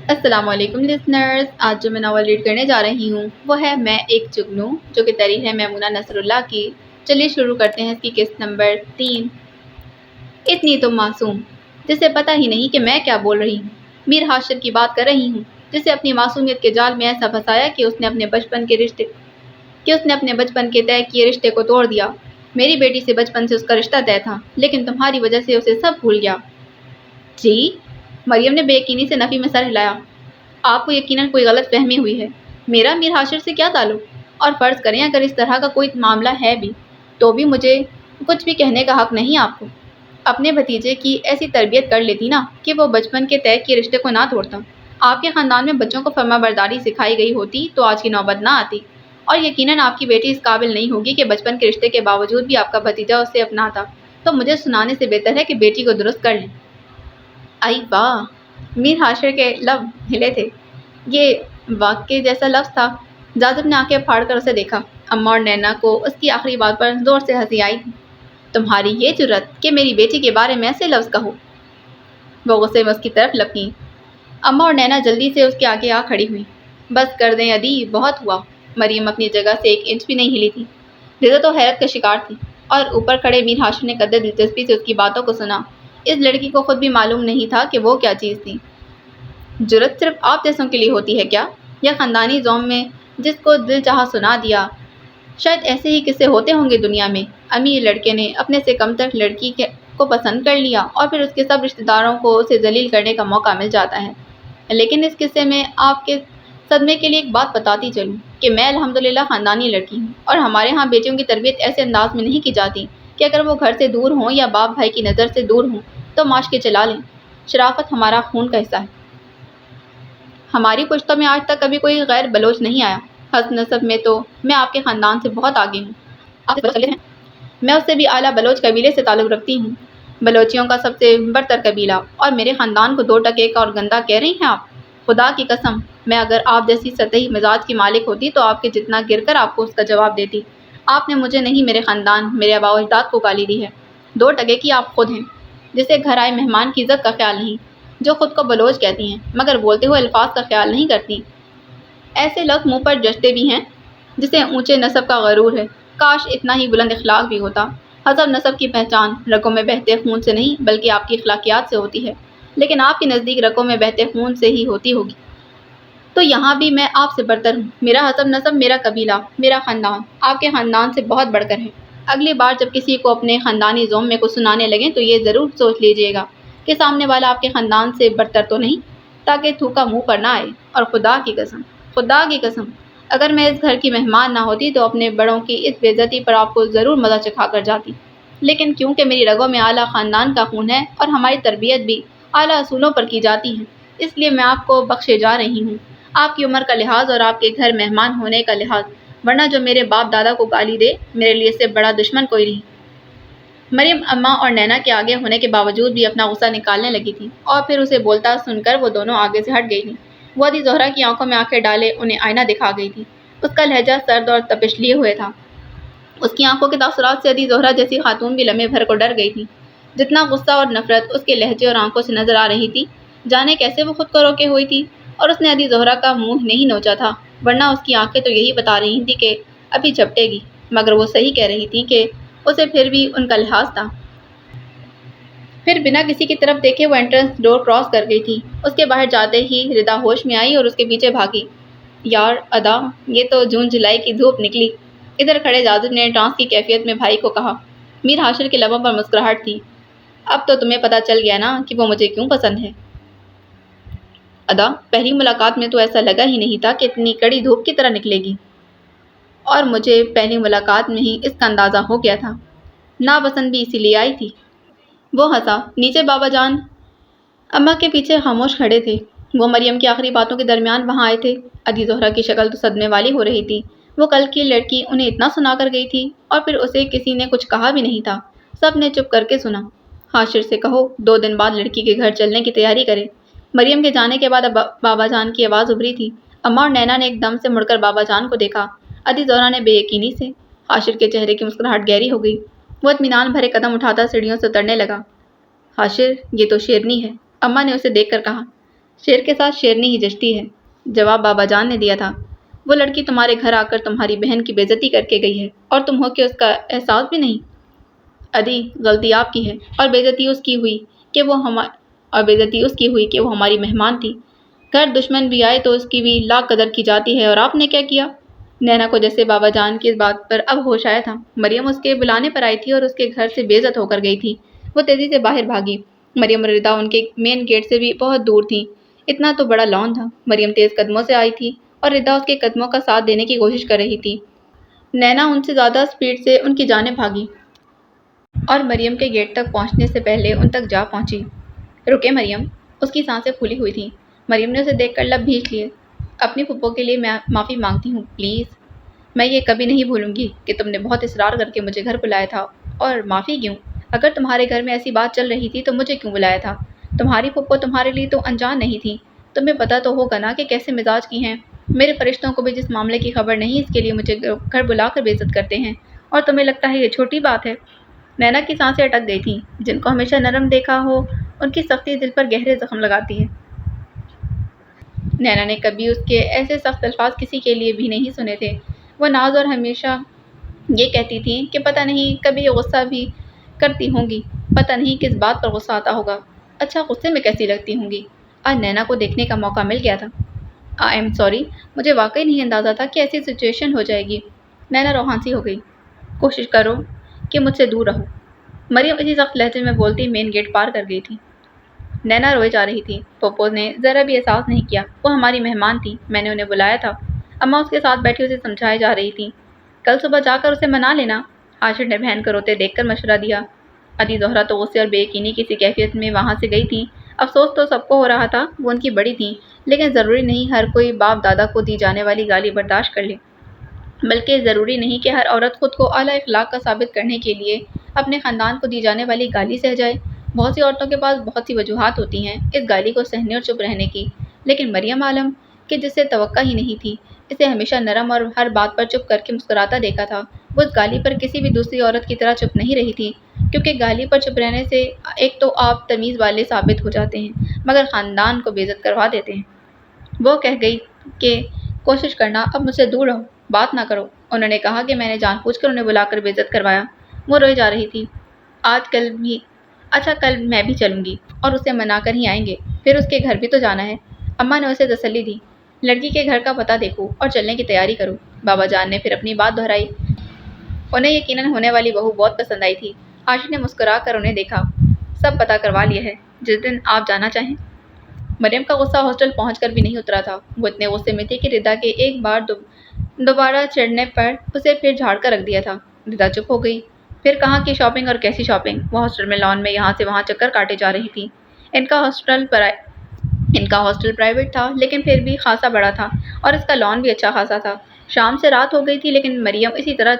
السلام علیکم لسنرز، آج جو میں ناول ریڈ کرنے جا رہی ہوں وہ ہے میں ایک جگنو، جو کہ تحریر ہے میمونہ نصر اللہ کی۔ چلیے شروع کرتے ہیں اس کی قسط نمبر 3۔ اتنی تو معصوم، جسے پتہ ہی نہیں کہ میں کیا بول رہی ہوں۔ میر حاشر کی بات کر رہی ہوں، جسے اپنی معصومیت کے جال میں ایسا پھنسایا کہ اس نے اپنے بچپن کے طے کیے رشتے کو توڑ دیا۔ میری بیٹی سے بچپن سے اس کا رشتہ طے تھا، لیکن تمہاری وجہ سے اسے سب بھول گیا۔ جی؟ مریم نے بے یقینی سے نفی میں سر ہلایا۔ آپ کو یقیناً کوئی غلط فہمی ہوئی ہے۔ میرا میر حاشر سے کیا تعلق؟ اور فرض کریں اگر اس طرح کا کوئی معاملہ ہے بھی، تو بھی مجھے کچھ بھی کہنے کا حق نہیں آپ کو۔ اپنے بھتیجے کی ایسی تربیت کر لیتی نا کہ وہ بچپن کے طے کیے رشتے کو نہ توڑتا۔ آپ کے خاندان میں بچوں کو فرما برداری سکھائی گئی ہوتی تو آج کی نوبت نہ آتی، اور یقیناً آپ کی بیٹی اس قابل نہیں ہوگی کہ بچپن کے رشتے کے باوجود بھی آپ کا بھتیجا اسے اپناتا۔ تو مجھے سنانے سے بہتر ہے کہ بیٹی کو درست کر لیں۔ آئی واہ! میر حاشر کے لب ہلے تھے۔ یہ واقعے جیسا لفظ تھا۔ جاذب نے آنکھیں پھاڑ کر اسے دیکھا۔ اماں اور نینا کو اس کی آخری بات پر زور سے ہنسی آئی تھی۔ تمہاری یہ جرأت کہ میری بیٹی کے بارے میں ایسے لفظ کہو! وہ غصے میں اس کی طرف لپکیں۔ اماں اور نینا جلدی سے اس کے آگے آ کھڑی ہوئی۔ بس کر دیں ادی، بہت ہوا۔ مریم اپنی جگہ سے ایک انچ بھی نہیں ہلی تھی۔ رضا تو حیرت کا شکار تھی، اور اوپر کھڑے میر حاشر نے قدر دلچسپی سے اس کی باتوں کو سنا۔ اس لڑکی کو خود بھی معلوم نہیں تھا کہ وہ کیا چیز تھی۔ جرأت صرف آپ جیسوں کے لیے ہوتی ہے کیا؟ یا خاندانی زوم میں جس کو دل چاہا سنا دیا؟ شاید ایسے ہی قصے ہوتے ہوں گے دنیا میں۔ امیر لڑکے نے اپنے سے کمتر لڑکی کو پسند کر لیا، اور پھر اس کے سب رشتہ داروں کو اسے ذلیل کرنے کا موقع مل جاتا ہے۔ لیکن اس قصے میں آپ کے صدمے کے لیے ایک بات بتاتی چلوں کہ میں الحمدللہ خاندانی لڑکی ہوں، اور ہمارے ہاں بیٹیوں کی تربیت ایسے انداز میں نہیں کی جاتی کہ اگر وہ گھر سے دور ہوں یا باپ بھائی کی نظر سے دور ہوں تو معاش کے چلا لیں۔ شرافت ہمارا خون کا حصہ ہے۔ ہماری پشتوں میں آج تک کبھی کوئی غیر بلوچ نہیں آیا۔ حسب نسب میں تو میں آپ کے خاندان سے بہت آگے ہوں۔ آپ سے بلوچ قبیلے ہیں؟ میں اس سے بھی اعلیٰ بلوچ قبیلے سے تعلق رکھتی ہوں، بلوچیوں کا سب سے برتر قبیلہ، اور میرے خاندان کو 2 ٹکے کا اور گندا کہہ رہی ہیں آپ؟ خدا کی قسم، میں اگر آپ جیسی سطحی مزاج کی مالک ہوتی تو آپ کے جتنا گر کر آپ کو اس کا جواب دیتی۔ آپ نے مجھے نہیں، میرے خاندان، میرے آباء و اجداد کو گالی دی ہے۔ 2 ٹکے کی آپ خود ہیں، جسے گھر آئے مہمان کی عزت کا خیال نہیں، جو خود کو بلوچ کہتی ہیں مگر بولتے ہوئے الفاظ کا خیال نہیں کرتی۔ ایسے لفظ منہ پر جچتے بھی ہیں جسے اونچے نسب کا غرور ہے۔ کاش اتنا ہی بلند اخلاق بھی ہوتا۔ حسب نسب کی پہچان رگوں میں بہتے خون سے نہیں بلکہ آپ کی اخلاقیات سے ہوتی ہے، لیکن آپ کے نزدیک رگوں میں بہتے خون سے ہی ہوتی ہوگی۔ تو یہاں بھی میں آپ سے برتر ہوں۔ میرا حسب نسب، میرا قبیلہ، میرا خاندان آپ کے خاندان سے بہت بڑھ کر ہے۔ اگلی بار جب کسی کو اپنے خاندانی زوم میں کچھ سنانے لگیں تو یہ ضرور سوچ لیجیے گا کہ سامنے والا آپ کے خاندان سے برتر تو نہیں، تاکہ تھوکا منہ پر نہ آئے۔ اور خدا کی قسم، اگر میں اس گھر کی مہمان نہ ہوتی تو اپنے بڑوں کی اس بے عزتی پر آپ کو ضرور مزہ چکھا کر جاتی۔ لیکن کیونکہ میری رگوں میں اعلیٰ خاندان کا خون ہے اور ہماری تربیت بھی اعلیٰ اصولوں پر کی جاتی ہے، اس لیے میں آپ کو بخشے جا رہی ہوں، آپ کی عمر کا لحاظ اور آپ کے گھر مہمان ہونے کا لحاظ، ورنہ جو میرے باپ دادا کو گالی دے میرے لیے اس سے بڑا دشمن کوئی نہیں۔ مریم اماں اور نینا کے آگے ہونے کے باوجود بھی اپنا غصہ نکالنے لگی تھی، اور پھر اسے بولتا سن کر وہ دونوں آگے سے ہٹ گئی تھیں۔ وہ ادی زہرا کی آنکھوں میں آنکھیں ڈالے انہیں آئینہ دکھا گئی تھی۔ اس کا لہجہ سرد اور تپش لیے ہوئے تھا۔ اس کی آنکھوں کے تاثرات سے ادی زہرا جیسی خاتون بھی لمحے بھر کو ڈر گئی تھی۔ جتنا غصہ اور نفرت اس کے لہجے اور آنکھوں سے نظر آ رہی تھی، جانے کیسے وہ خود کو روکے ہوئی تھی، اور اس نے ادی زہرا کا منہ نہیں نوچا تھا، ورنہ اس کی آنکھیں تو یہی بتا رہی تھی کہ ابھی جھپٹے گی، مگر وہ صحیح کہہ رہی تھی کہ اسے پھر بھی ان کا لحاظ تھا۔ پھر بنا کسی کی طرف دیکھے وہ انٹرنس ڈور کراس کر گئی تھی۔ اس کے باہر جاتے ہی ردا ہوش میں آئی اور اس کے پیچھے بھاگی۔ یار ادا، یہ تو جون جولائی کی دھوپ نکلی۔ ادھر کھڑے جاذب نے ٹرانس کی کیفیت میں بھائی کو کہا۔ میر حاشر کے لبوں پر مسکراہٹ تھی۔ اب تو تمہیں پتہ چل گیا نا کہ وہ مجھے کیوں پسند ہے؟ ادا، پہلی ملاقات میں تو ایسا لگا ہی نہیں تھا کہ اتنی کڑی دھوپ کی طرح نکلے گی، اور مجھے پہلی ملاقات میں ہی اس کا اندازہ ہو گیا تھا۔ ناپسند بھی اسی لیے آئی تھی۔ وہ ہنسا۔ نیچے بابا جان اماں کے پیچھے خاموش کھڑے تھے۔ وہ مریم کی آخری باتوں کے درمیان وہاں آئے تھے۔ ادی زہرا کی شکل تو صدمے والی ہو رہی تھی۔ وہ کل کی لڑکی انہیں اتنا سنا کر گئی تھی، اور پھر اسے کسی نے کچھ کہا بھی نہیں تھا۔ سب نے چپ کر کے سنا۔ حاشر سے کہو 2 دن بعد لڑکی کے گھر چلنے کی تیاری کرے۔ مریم کے جانے کے بعد بابا جان کی آواز ابھری تھی۔ اماں اور نینا نے ایک دم سے مڑ کر بابا جان کو دیکھا۔ ادی زہرا نے بے یقینی سے۔ حاشر کے چہرے کی مسکراہٹ گہری ہو گئی۔ وہ اطمینان بھرے قدم اٹھاتا سیڑھیوں سے اترنے لگا۔ حاشر، یہ تو شیرنی ہے، اماں نے اسے دیکھ کر کہا۔ شیر کے ساتھ شیرنی ہی جچتی ہے، جواب بابا جان نے دیا تھا۔ وہ لڑکی تمہارے گھر آ کر تمہاری بہن کی بے عزتی کر کے گئی ہے اور تم ہو کہ اس کا احساس بھی نہیں۔ ادی، غلطی آپ کی ہے اور بے عزتی اس کی ہوئی کہ وہ ہماری مہمان تھی۔ گھر دشمن بھی آئے تو اس کی بھی لاکھ قدر کی جاتی ہے، اور آپ نے کیا کیا؟ نینا کو جیسے بابا جان کی اس بات پر اب ہوش آیا تھا۔ مریم اس کے بلانے پر آئی تھی اور اس کے گھر سے بے عزت ہو کر گئی تھی۔ وہ تیزی سے باہر بھاگی۔ مریم اور ردا ان کے مین گیٹ سے بھی بہت دور تھیں۔ اتنا تو بڑا لان تھا۔ مریم تیز قدموں سے آئی تھی اور ردا اس کے قدموں کا ساتھ دینے کی کوشش کر رہی تھی۔ نینا ان سے زیادہ سپیڈ سے ان کی جانب بھاگی اور مریم کے گیٹ تک پہنچنے سے پہلے ان تک جا پہنچی۔ رکے مریم، اس کی سانسیں پھولی ہوئی تھیں۔ مریم نے اسے دیکھ کر لب بھینچ لیے۔ اپنی پھپھو کے لیے میں معافی مانگتی ہوں، پلیز۔ میں یہ کبھی نہیں بھولوں گی کہ تم نے بہت اصرار کر کے مجھے گھر بلایا تھا، اور معافی کیوں؟ اگر تمہارے گھر میں ایسی بات چل رہی تھی تو مجھے کیوں بلایا تھا؟ تمہاری پھپھو تمہارے لیے تو انجان نہیں تھی۔ تمہیں پتہ تو ہوگا نا کہ کیسے مزاج کی ہیں۔ میرے فرشتوں کو بھی جس معاملے کی خبر نہیں، اس کے لیے مجھے گھر بلا کر بے عزت کرتے ہیں، اور تمہیں لگتا ہے یہ چھوٹی بات ہے؟ نینا کی سانسیں اٹک گئی تھیں۔ جن کو ہمیشہ نرم دیکھا ہو، ان کی سختی دل پر گہرے زخم لگاتی ہے۔ نینا نے کبھی اس کے ایسے سخت الفاظ کسی کے لیے بھی نہیں سنے تھے۔ وہ ناز اور ہمیشہ یہ کہتی تھیں کہ پتہ نہیں کبھی یہ غصہ بھی کرتی ہوں گی، پتہ نہیں کس بات پر غصہ آتا ہوگا، اچھا غصے میں کیسی لگتی ہوں گی۔ آج نینا کو دیکھنے کا موقع مل گیا تھا۔ آئی ایم سوری، مجھے واقعی نہیں اندازہ تھا کہ ایسی سچویشن ہو جائے گی۔ نینا روحان سی ہو گئی۔ کوشش کرو کہ مجھ سے دور رہو، مریم اسی سخت لہجے میں بولتی مین گیٹ پار کر گئی تھی۔ نینا روئے جا رہی تھی۔ پھپھو نے ذرا بھی احساس نہیں کیا۔ وہ ہماری مہمان تھی، میں نے انہیں بلایا تھا۔ اماں اس کے ساتھ بیٹھی اسے سمجھائے جا رہی تھی۔ کل صبح جا کر اسے منا لینا، عاشر نے بہن کو روتے دیکھ کر مشورہ دیا۔ ادی زہرا تو غصے اور بے یقینی کی سی کیفیت میں وہاں سے گئی تھی۔ افسوس تو سب کو ہو رہا تھا، وہ ان کی بڑی تھیں، لیکن ضروری نہیں ہر کوئی باپ دادا کو دی جانے والی گالی برداشت کر لے، بلکہ ضروری نہیں کہ ہر عورت خود کو اعلیٰ اخلاق کا ثابت کرنے کے لیے اپنے خاندان کو دی جانے والی گالی سہ جائے۔ بہت سی عورتوں کے پاس بہت سی وجوہات ہوتی ہیں اس گالی کو سہنے اور چپ رہنے کی، لیکن مریم عالم کہ جس سے توقع ہی نہیں تھی، اسے ہمیشہ نرم اور ہر بات پر چپ کر کے مسکراتا دیکھا تھا، وہ اس گالی پر کسی بھی دوسری عورت کی طرح چپ نہیں رہی تھی، کیونکہ گالی پر چپ رہنے سے ایک تو آپ تمیز والے ثابت ہو جاتے ہیں، مگر خاندان کو بے عزت کروا دیتے ہیں۔ وہ کہہ گئی کہ کوشش کرنا، اب مجھ سے دور رہو، بات نہ کرو۔ انہوں نے کہا کہ میں نے جان بوجھ کر انہیں بلا کر بے عزت کروایا۔ وہ روئی جا رہی تھی۔ اچھا کل میں بھی چلوں گی اور اسے منا کر ہی آئیں گے، پھر اس کے گھر بھی تو جانا ہے۔ اماں نے اسے تسلی دی۔ لڑکی کے گھر کا پتہ دیکھو اور چلنے کی تیاری کرو۔ بابا جان نے پھر اپنی بات دہرائی۔ انہیں یقیناً ہونے والی بہو بہت پسند آئی تھی۔ عاشر نے مسکرا کر انہیں دیکھا۔ سب پتہ کروا لیا ہے، جس دن آپ جانا چاہیں۔ مریم کا غصہ ہاسٹل پہنچ کر بھی نہیں اترا تھا۔ وہ اتنے غصے میں تھی کہ ردا کے ایک بار دوبارہ چڑھنے پر اسے پھر جھاڑ کر رکھ دیا تھا۔ ردا چپ ہو گئی۔ پھر کہاں کی شاپنگ اور کیسی شاپنگ؟ وہ ہاسٹل میں لان میں یہاں سے وہاں چکر کاٹے جا رہی تھی۔ ان کا ہاسٹل پرائیویٹ تھا، لیکن پھر بھی خاصا بڑا تھا، اور اس کا لان بھی اچھا خاصا تھا۔ شام سے رات ہو گئی تھی، لیکن مریم اسی طرح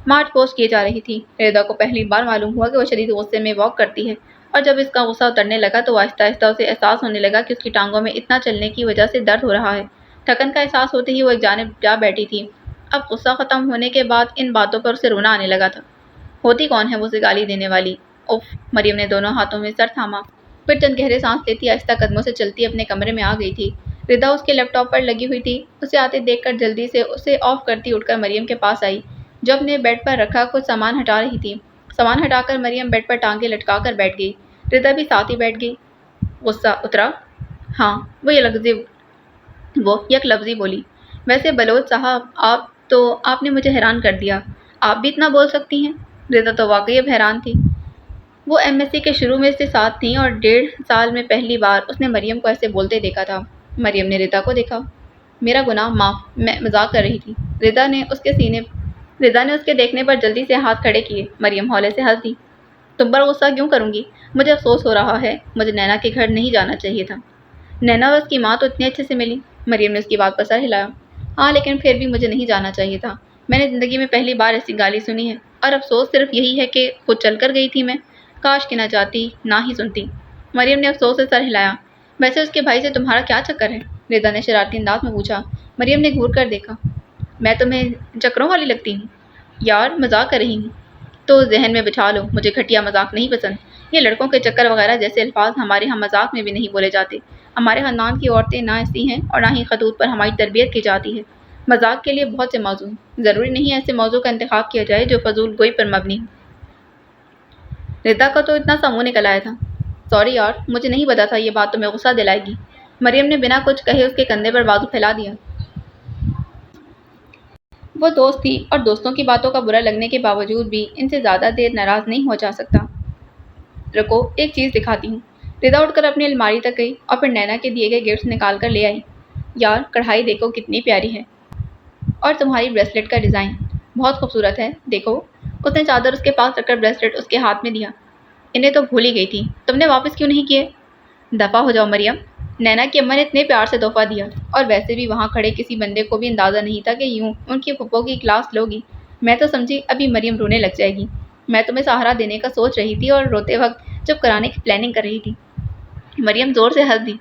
مارچ پوسٹ کیے جا رہی تھی۔ ردا کو پہلی بار معلوم ہوا کہ وہ شدید غصے میں واک کرتی ہے، اور جب اس کا غصہ اترنے لگا تو آہستہ آہستہ اسے احساس ہونے لگا کہ اس کی ٹانگوں میں اتنا چلنے کی وجہ سے درد ہو رہا ہے۔ تھکن کا احساس ہوتے ہی وہ ایک جانب جا بیٹھی تھی۔ اب غصہ ختم ہونے کے بعد ان باتوں پر اسے رونا آنے لگا تھا۔ ہوتی کون ہے وہ اسے گالی دینے والی؟ اف! مریم نے دونوں ہاتھوں میں سر تھاما، پھر چند گہرے سانس لیتی آہستہ قدموں سے چلتی اپنے کمرے میں آ گئی تھی۔ ردا اس کے لیپ ٹاپ پر لگی ہوئی تھی۔ اسے آتے دیکھ کر جلدی سے اسے آف کرتی اٹھ کر مریم کے پاس آئی، جو اپنے بیڈ پر رکھا کچھ سامان ہٹا رہی تھی۔ سامان ہٹا کر مریم بیڈ پر ٹانگیں لٹکا کر بیٹھ گئی۔ ردا بھی ساتھ ہی بیٹھ گئی۔ غصہ اترا؟ ہاں، وہ یک لفظی بولی۔ ویسے بلوچ صاحب، آپ نے مجھے حیران کر دیا، آپ بھی اتنا بول سکتی ہیں؟ ردا تو واقعی اب حیران تھی۔ وہ ایم ایس سی کے شروع میں اس کے ساتھ تھیں اور 1.5 سال میں پہلی بار اس نے مریم کو ایسے بولتے دیکھا تھا۔ مریم نے ردا کو دیکھا۔ میرا گناہ معاف، میں مذاق کر رہی تھی۔ ردا نے اس کے دیکھنے پر جلدی سے ہاتھ کھڑے کیے۔ مریم ہولے سے ہنس دی۔ تم پر غصہ کیوں کروں گی؟ مجھے افسوس ہو رہا ہے، مجھے نینا کے گھر نہیں جانا چاہیے تھا۔ نینا اور اس کی ماں تو اتنے اچھے سے ملی۔ مریم نے اس کی بات پر سر ہلایا۔ ہاں، لیکن پھر بھی مجھے نہیں جانا چاہیے تھا۔ میں نے زندگی میں پہلی بار ایسی گالی سنی ہے، اور افسوس صرف یہی ہے کہ خود چل کر گئی تھی میں، کاش کہ نہ جاتی، نہ ہی سنتی۔ مریم نے افسوس سے سر ہلایا۔ ویسے اس کے بھائی سے تمہارا کیا چکر ہے؟ ردا نے شرارتی انداز میں پوچھا۔ مریم نے گھور کر دیکھا۔ میں تمہیں چکروں والی لگتی ہوں؟ یار، مذاق کر رہی ہوں۔ تو ذہن میں بٹھا لو، مجھے گھٹیا مذاق نہیں پسند۔ یہ لڑکوں کے چکر وغیرہ جیسے الفاظ ہمارے ہاں مذاق میں بھی نہیں بولے جاتے۔ ہمارے خاندان کی عورتیں نہ ایسی ہیں اور نہ ہی خطوط پر ہماری تربیت کی جاتی ہے۔ مذاق کے لیے بہت سے موضوع ہیں، ضروری نہیں ایسے موضوع کا انتخاب کیا جائے جو فضول گوئی پر مبنی ہو۔ ردا کا تو اتنا سا منہ نکل آیا تھا۔ سوری یار، مجھے نہیں پتا تھا یہ بات تمہیں غصہ دلائے گی۔ مریم نے بنا کچھ کہے اس کے کندھے پر بازو پھیلا دیا۔ وہ دوست تھی اور دوستوں کی باتوں کا برا لگنے کے باوجود بھی ان سے زیادہ دیر ناراض نہیں ہو جا سکتا۔ رکو، ایک چیز دکھاتی ہوں۔ ردا اٹھ کر اپنی الماری تک گئی اور پھر نینا کے دیے گئے گفٹس نکال کر لے آئی۔ یار، کڑھائی دیکھو کتنی پیاری ہے، اور تمہاری بریسلیٹ کا ڈیزائن بہت خوبصورت ہے، دیکھو۔ اس نے چادر اس کے پاس رکھ کر بریسلیٹ اس کے ہاتھ میں دیا۔ انہیں تو بھول ہی گئی تھی، تم نے واپس کیوں نہیں کیے؟ دفع ہو جاؤ مریم، نینا کی اماں نے اتنے پیار سے تحفہ دیا، اور ویسے بھی وہاں کھڑے کسی بندے کو بھی اندازہ نہیں تھا کہ یوں ان کی پھپھو کی کلاس لوگی۔ میں تو سمجھی ابھی مریم رونے لگ جائے گی۔ میں تمہیں سہارا دینے کا سوچ رہی تھی اور روتے وقت چپ کرانے کی پلاننگ کر رہی تھی۔ مریم زور سے ہنس دی۔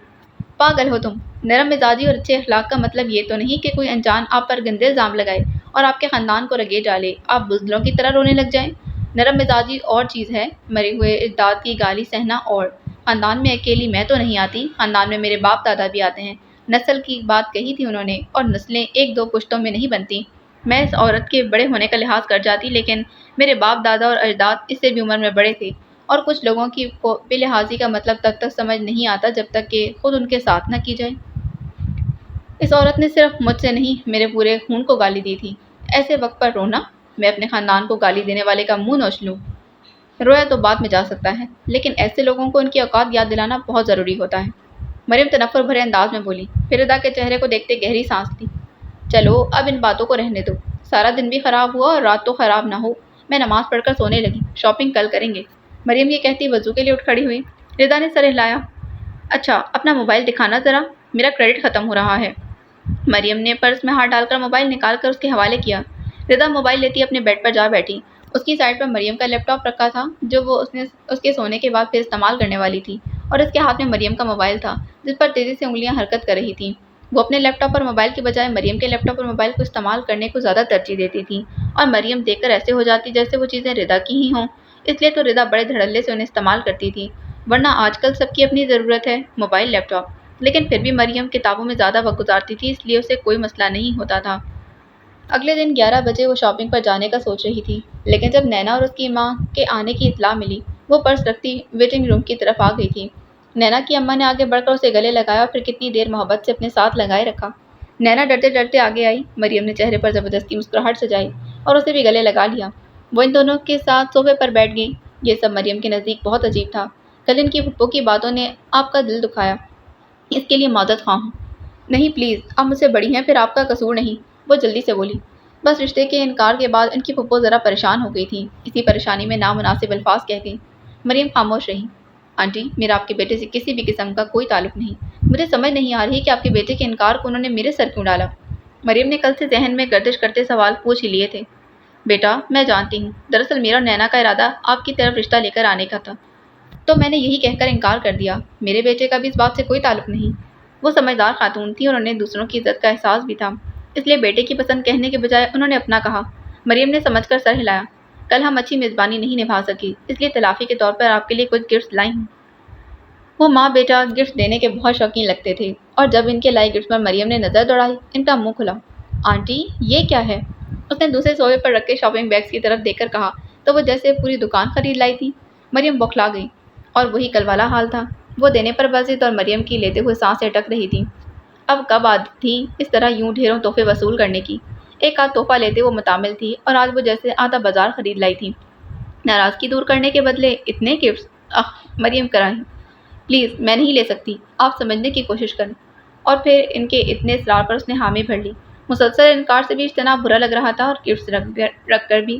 پاگل ہو تم، نرم مزاجی اور اچھے اخلاق کا مطلب یہ تو نہیں کہ کوئی انجان آپ پر گندے الزام لگائے اور آپ کے خاندان کو رگے ڈالے، آپ بزدلوں کی طرح رونے لگ جائیں۔ نرم مزاجی اور چیز ہے، مرے ہوئے اجداد کی گالی سہنا اور۔ خاندان میں اکیلی میں تو نہیں آتی، خاندان میں میرے باپ دادا بھی آتے ہیں۔ نسل کی بات کہی تھی انہوں نے، اور نسلیں ایک دو پشتوں میں نہیں بنتی۔ میں اس عورت کے بڑے ہونے کا لحاظ کر جاتی، لیکن میرے باپ دادا اور اجداد اس سے بھی عمر میں بڑے تھے، اور کچھ لوگوں کی بے لحاظی کا مطلب تب تک سمجھ نہیں آتا جب تک کہ خود ان کے ساتھ نہ کی جائے۔ اس عورت نے صرف مجھ سے نہیں، میرے پورے خون کو گالی دی تھی۔ ایسے وقت پر رونا؟ میں اپنے خاندان کو گالی دینے والے کا منہ نوچ لوں؟ رویا تو بعد میں جا سکتا ہے، لیکن ایسے لوگوں کو ان کی اوقات یاد دلانا بہت ضروری ہوتا ہے۔ مریم تنفر بھرے انداز میں بولی، پھر ردا کے چہرے کو دیکھتے گہری سانس لی۔ چلو اب ان باتوں کو رہنے دو، سارا دن بھی خراب ہوا اور رات تو خراب نہ ہو۔ میں نماز پڑھ کر سونے لگی، شاپنگ کل کریں گے۔ مریم یہ کہتی وضو کے لیے اٹھ کھڑی ہوئی۔ ردا نے سر ہلایا۔ اچھا، اپنا موبائل دکھانا ذرا، میرا کریڈٹ ختم ہو رہا ہے۔ مریم نے پرس میں ہاتھ ڈال کر موبائل نکال کر اس کے حوالے کیا۔ ردا موبائل لیتی اپنے بیڈ پر جا بیٹھی۔ اس کی سائڈ پر مریم کا لیپ ٹاپ رکھا تھا جو وہ اس کے سونے کے بعد پھر استعمال کرنے والی تھی، اور اس کے ہاتھ میں مریم کا موبائل تھا جس پر تیزی سے انگلیاں حرکت کر رہی تھیں۔ وہ اپنے لیپ ٹاپ پر موبائل کی بجائے مریم کے لیپ ٹاپ پر موبائل کو استعمال کرنے کو زیادہ ترجیح دیتی تھی، اور مریم دیکھ کر ایسے ہو جاتی جیسے وہ چیزیں ردا کی ہی ہوں۔ اس لیے تو ردا بڑے دھڑلے سے انہیں استعمال کرتی تھی، ورنہ آج کل سب کی اپنی ضرورت ہے، موبائل لیپ ٹاپ۔ لیکن پھر بھی مریم کتابوں میں زیادہ وقت گزارتی تھی، اس لیے اسے کوئی مسئلہ نہیں ہوتا تھا۔ اگلے دن 11 بجے وہ شاپنگ پر جانے کا سوچ رہی تھی، لیکن جب نینا اور اس کی ماں کے آنے کی اطلاع ملی، وہ پرس رکھتی ویٹنگ روم کی طرف آ گئی تھی۔ نینا کی اماں نے آگے بڑھ کر اسے گلے لگایا اور پھر کتنی دیر محبت سے اپنے ساتھ لگائے رکھا۔ نینا ڈرتے ڈرتے آگے آئی۔ مریم نے چہرے پر زبردستی مسکراہٹ سجائی اور اسے بھی گلے لگا لیا۔ وہ ان دونوں کے ساتھ صوفے پر بیٹھ گئی۔ یہ سب مریم کے نزدیک بہت عجیب تھا۔ کل ان کی پھپھو کی باتوں نے آپ کا دل دکھایا، اس کے لیے معذرت خواہ ہوں۔ نہیں پلیز، آپ مجھ سے بڑی ہیں، پھر آپ کا قصور نہیں، وہ جلدی سے بولی۔ بس رشتے کے انکار کے بعد ان کی پھپھو ذرا پریشان ہو گئی تھی، اسی پریشانی میں نامناسب الفاظ کہہ گئی۔ مریم خاموش رہی۔ آنٹی، میرا آپ کے بیٹے سے کسی بھی قسم کا کوئی تعلق نہیں۔ مجھے سمجھ نہیں آ رہی کہ آپ کے بیٹے کے انکار کو انہوں نے میرے سر کیوں ڈالا۔ مریم نے کل سے ذہن میں گردش کرتے سوال پوچھ ہی لیے تھے۔ بیٹا، میں جانتی ہوں، دراصل میرا اور نینا کا ارادہ آپ کی طرف رشتہ لے کر آنے کا تھا، تو میں نے یہی کہہ کر انکار کر دیا۔ میرے بیٹے کا بھی اس بات سے کوئی تعلق نہیں۔ وہ سمجھدار خاتون تھی اور انہیں دوسروں کی عزت کا احساس بھی تھا، اس لیے بیٹے کی پسند کہنے کے بجائے انہوں نے اپنا کہا۔ مریم نے سمجھ کر سر ہلایا۔ کل ہم اچھی میزبانی نہیں نبھا سکی، اس لیے تلافی کے طور پر آپ کے لیے کچھ گفٹس لائی ہوں۔ وہ ماں بیٹا گفٹ دینے کے بہت شوقین لگتے تھے، اور جب ان کے لائے گفٹ پر مریم نے نظر دوڑائی، ان کا منہ کھلا۔ آنٹی، یہ کیا ہے؟ اس نے دوسرے صوفے پر رکھے شاپنگ بیگز کی طرف دیکھ کر کہا تو وہ جیسے پوری دکان خرید لائی تھی۔ مریم بوکھلا گئی، اور وہی کل والا حال تھا۔ وہ دینے پر بازید اور مریم کی لیتے ہوئے سانسیں اٹک رہی تھیں۔ اب کب عادت تھی اس طرح یوں ڈھیروں تحفے وصول کرنے کی؟ ایک آدھ تحفہ لیتے وہ متعامل تھی، اور آج وہ جیسے آدھا بازار خرید لائی تھی۔ ناراضگی دور کرنے کے بدلے اتنے گفٹس؟ مریم کرائی، پلیز میں نہیں لے سکتی، آپ سمجھنے کی کوشش کریں۔ اور پھر ان کے اتنے اصرار پر اس نے حامی بھر لی۔ مسلسل انکار سے بھی اجتناب برا لگ رہا تھا، اور گفٹس رکھ کر بھی۔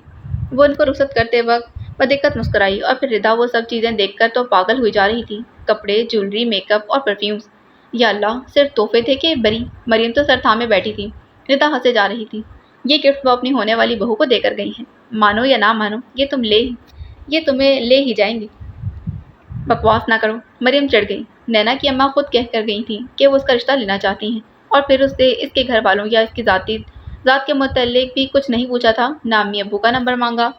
وہ ان کو رخصت کرتے وقت بدقت مسکرائی، اور پھر ردا وہ سب چیزیں دیکھ کر تو پاگل ہوئی جا رہی تھی، کپڑے، جیولری، میک اپ اور پرفیومز۔ یا اللہ، صرف تحفے تھے کہ بری؟ مریم تو سر تھامے بیٹھی تھی۔ ردا ہنسے جا رہی تھی۔ یہ گفٹ وہ اپنی ہونے والی بہو کو دے کر گئی ہیں، مانو یا نہ مانو، یہ تمہیں لے ہی جائیں گے۔ بکواس نہ کرو، مریم چڑھ گئی۔ نینا کی اماں خود کہہ کر گئی تھیں کہ وہ اس کا رشتہ لینا چاہتی ہیں، اور پھر اس سے اس کے گھر والوں یا اس کی ذات کے متعلق بھی کچھ نہیں پوچھا تھا، نہ امی ابو کا نمبر مانگا۔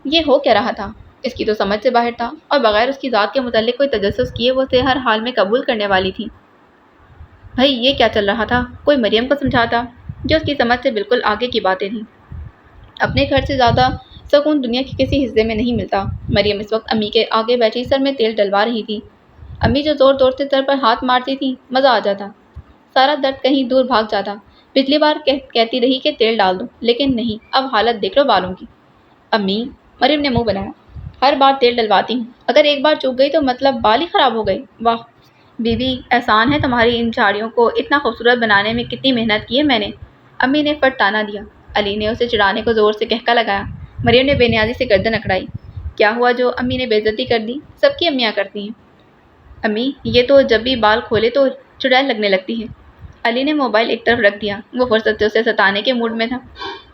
یہ ہو کیا رہا تھا؟ اس کی تو سمجھ سے باہر تھا اور بغیر اس کی ذات کے متعلق کوئی تجسس کیے وہ اسے ہر حال میں قبول کرنے والی تھی۔ بھئی یہ کیا چل رہا تھا؟ کوئی مریم کو سمجھاتا جو اس کی سمجھ سے بالکل آگے کی باتیں تھیں۔ اپنے گھر سے زیادہ سکون دنیا کے کسی حصے میں نہیں ملتا۔ مریم اس وقت امی کے آگے بیٹھی سر میں تیل ڈلوا رہی تھی۔ امی جو زور زور سے سر پر ہاتھ مارتی تھی، مزہ آ جاتا، سارا درد کہیں دور بھاگ جاتا۔ پچھلی بار کہتی رہی کہ تیل ڈال دو، لیکن نہیں، اب حالت دیکھ لو بالوں کی۔ امی، مریم نے منہ بنایا، ہر بار تیل ڈلواتی ہوں، اگر ایک بار چوک گئی تو مطلب بال ہی خراب ہو گئے۔ واہ بیوی، احسان ہے تمہاری ان جھاڑیوں کو اتنا خوبصورت بنانے میں کتنی محنت کی ہے میں نے۔ امی نے فٹ تانا دیا۔ علی نے اسے چڑھانے کو زور سے کہکا لگایا۔ مریم نے بے نیازی سے گردن اکڑائی۔ کیا ہوا جو امی نے بے عزتی کر دی؟ سب کی امیاں کرتی ہیں۔ امی، یہ تو جب بھی بال کھولے تو چڑیل لگنے لگتی ہے۔ علی نے موبائل ایک طرف رکھ دیا، وہ فرصت سے اسے ستانے کے موڈ میں تھا۔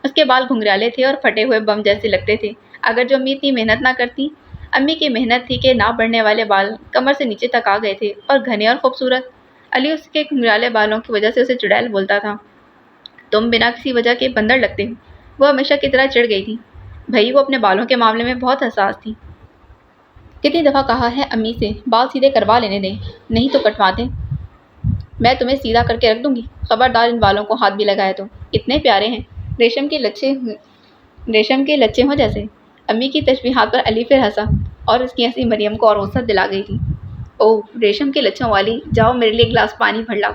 اس کے بال گھنگریالے تھے اور پھٹے ہوئے بم جیسے لگتے تھے۔ اگر جو امی اتنی محنت نہ کرتی، امی کی محنت تھی کہ نہ بڑھنے والے بال کمر سے نیچے تک آ گئے تھے اور گھنے اور خوبصورت۔ علی اس کے گھنگریالے بالوں کی وجہ سے اسے چڑیل بولتا تھا۔ تم بنا کسی وجہ کے بندر لگتے ہو۔ وہ ہمیشہ کی طرح چڑھ گئی تھی۔ بھئی وہ اپنے بالوں کے معاملے میں بہت حساس تھی۔ کتنی دفعہ کہا ہے امی سے بال سیدھے کروا لینے دیں، نہیں تو کٹواتے۔ میں تمہیں سیدھا کر کے رکھ دوں گی، خبردار ان بالوں کو ہاتھ بھی لگائے تو۔ اتنے پیارے ہیں، ریشم کے لچے ہوں جیسے۔ امی کی تشبیہات پر علی پھر ہنسا اور اس کی ہنسی مریم کو اور وسعت دلا گئی تھی۔ اوہ ریشم کے لچوں والی، جاؤ میرے لیے ایک گلاس پانی بھر لاؤ۔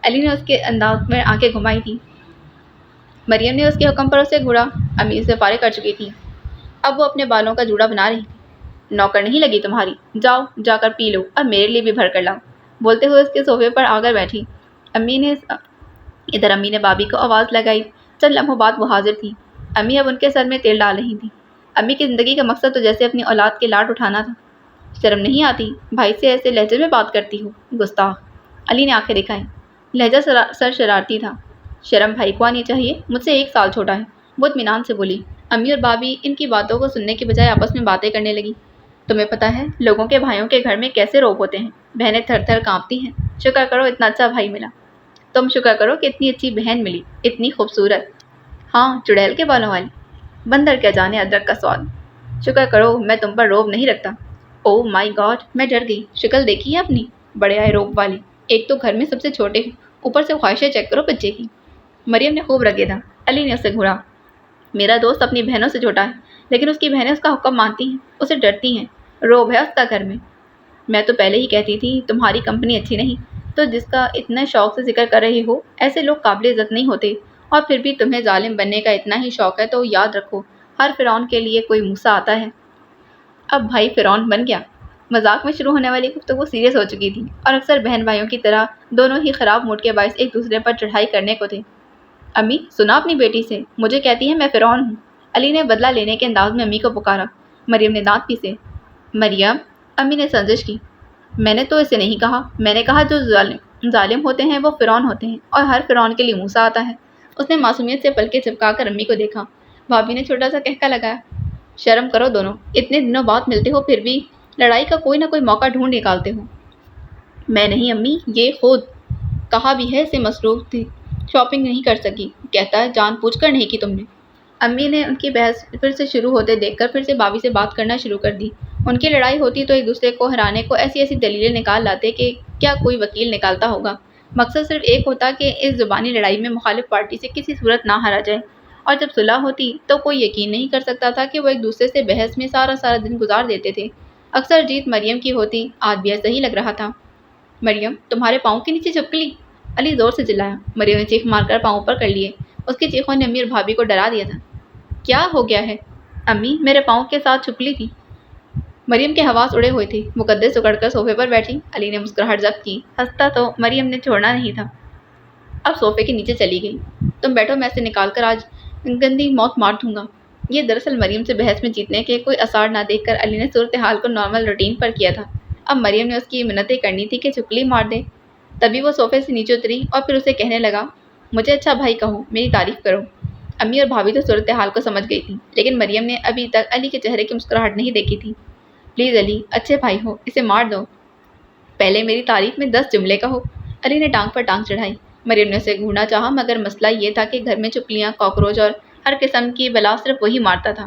علی نے اس کے انداز میں آنکھیں گھمائی تھی۔ مریم نے اس کے حکم پر اسے گھوڑا۔ امی اسے فارغ کر چکی تھی، اب وہ اپنے بالوں کا جوڑا بنا رہی تھی۔ نوکر نہیں لگی تمہاری، جاؤ جا کر پی لو اور میرے لیے بھی بھر کر لاؤ، بولتے ہوئے اس کے صوفے پر آ کر بیٹھی۔ امی نے بابی کو آواز لگائی۔ چند لمحوں بعد وہ حاضر تھی۔ امی اب ان کے سر میں تیل ڈال رہی تھی۔ امی کی زندگی کا مقصد تو جیسے اپنی اولاد کے لاڈ اٹھانا تھا۔ شرم نہیں آتی؟ بھائی سے ایسے لہجے میں بات کرتی ہو، گستاخ۔ علی نے آنکھیں دکھائیں، لہجہ سر شرارتی تھا۔ شرم بھائی کو آنی چاہیے، مجھ سے 1 سال چھوٹا ہے، وہ اطمینان سے بولی۔ امی اور بابی ان کی باتوں کو سننے کے بجائے آپس میں باتیں کرنے لگی۔ تمہیں پتہ ہے لوگوں کے بھائیوں کے گھر میں کیسے روب ہوتے ہیں، بہنیں تھر تھر کانپتی ہیں۔ شکر کرو اتنا اچھا بھائی ملا۔ تم شکر کرو کہ اتنی اچھی بہن ملی، اتنی خوبصورت۔ ہاں چڑیل کے بالوں والی، بندر کیا جانے ادرک کا سواد۔ شکر کرو میں تم پر روب نہیں رکھتا۔ اوہ مائی گاڈ، میں ڈر گئی۔ شکل دیکھی ہے اپنی، بڑے آئے روب والی، ایک تو گھر میں سب سے چھوٹے ہو، اوپر سے خواہشیں چیک کرو بچے کی۔ مریم نے خوب رگیدا۔ علی نے اسے گھورا۔ میرا دوست اپنی بہنوں سے چھوٹا ہے، لیکن اس کی بہنیں اس کا حکم مانتی ہیں، اسے ڈرتی ہیں، روب ہے اس کا گھر میں۔ میں تو پہلے ہی کہتی تھی تمہاری کمپنی اچھی نہیں، تو جس کا اتنا شوق سے ذکر کر رہے ہو، ایسے لوگ قابل عزت نہیں ہوتے، اور پھر بھی تمہیں ظالم بننے کا اتنا ہی شوق ہے تو یاد رکھو ہر فرعون کے لیے کوئی موسیٰ آتا ہے۔ اب بھائی فرعون بن گیا۔ مذاق میں شروع ہونے والی گفتگو سیریس ہو چکی تھی اور اکثر بہن بھائیوں کی طرح دونوں ہی خراب موڈ کے باعث ایک دوسرے پر چڑھائی کرنے کو تھے۔ امی سنا اپنی بیٹی سے، مجھے کہتی ہے میں فرعون ہوں۔ علی نے بدلہ لینے کے انداز میں امی کو پکارا۔ مریم نے دانت پیسے۔ مریم، امی نے سرزش کی، میں نے تو اسے نہیں کہا، میں نے کہا جو ظالم ہوتے ہیں وہ فرعون ہوتے ہیں اور ہر فرعون کے لیے موسیٰ آتا ہے۔ اس نے معصومیت سے پلکیں چپکا کر امی کو دیکھا۔ بھابی نے چھوٹا سا کہکا لگایا۔ شرم کرو دونوں، اتنے دنوں بعد ملتے ہو پھر بھی لڑائی کا کوئی نہ کوئی موقع ڈھونڈ نکالتے ہو۔ میں نہیں امی، یہ خود کہا بھی ہے اسے مصروف تھی، شاپنگ نہیں کر سکی، کہتا ہے جان پوچھ کر نہیں کی تم نے۔ امی نے ان کی بحث پھر سے شروع ہوتے دیکھ کر پھر سے بابی سے بات کرنا شروع کر دی۔ ان کی لڑائی ہوتی تو ایک دوسرے کو ہرانے کو ایسی ایسی دلیلیں نکال لاتے کہ کیا کوئی وکیل نکالتا ہوگا۔ مقصد صرف ایک ہوتا کہ اس زبانی لڑائی میں مخالف پارٹی سے کسی صورت نہ ہارا جائے، اور جب صلح ہوتی تو کوئی یقین نہیں کر سکتا تھا کہ وہ ایک دوسرے سے بحث میں سارا دن گزار دیتے تھے۔ اکثر جیت مریم کی ہوتی، آج بھی ایسا ہی لگ رہا تھا۔ مریم تمہارے پاؤں کے نیچے چھپکلی، علی زور سے چلایا۔ مریم نے چیخ مار کر پاؤں پر کر لیے۔ اس کی چیخوں نے امی اور بھابی کو ڈرا دیا تھا۔ کیا ہو گیا ہے؟ امی میرے پاؤں کے ساتھ چھپکلی تھی۔ مریم کے حواس اڑے ہوئے تھے، مقدس اکڑ کر صوفے پر بیٹھی۔ علی نے مسکراہٹ ضبط کی، ہنستا تو مریم نے چھوڑنا نہیں تھا۔ اب صوفے کے نیچے چلی گئی۔ تم بیٹھو، میں اسے نکال کر آج گندی موت مار دوں گا۔ یہ دراصل مریم سے بحث میں جیتنے کے کوئی آثار نہ دیکھ کر علی نے صورتحال کو نارمل روٹین پر کیا تھا۔ اب مریم نے اس کی منتیں کرنی تھی کہ چھپکلی مار دے۔ تبھی وہ صوفے سے نیچے اتری اور پھر اسے کہنے لگا، مجھے اچھا بھائی کہو، میری تعریف کرو۔ امی اور بھابی تو صورتحال کو سمجھ گئی تھی، لیکن مریم نے ابھی تک علی کے چہرے کی مسکراہٹ نہیں دیکھی تھی۔ پلیز علی، اچھے بھائی ہو، اسے مار دو۔ پہلے میری تعریف میں 10 جملے کہو۔ علی نے ٹانگ پر ٹانگ چڑھائی۔ مریم نے اسے گھورنا چاہا، مگر مسئلہ یہ تھا کہ گھر میں چھپکلیاں، کاکروچ اور ہر قسم کی بلا صرف وہی مارتا تھا۔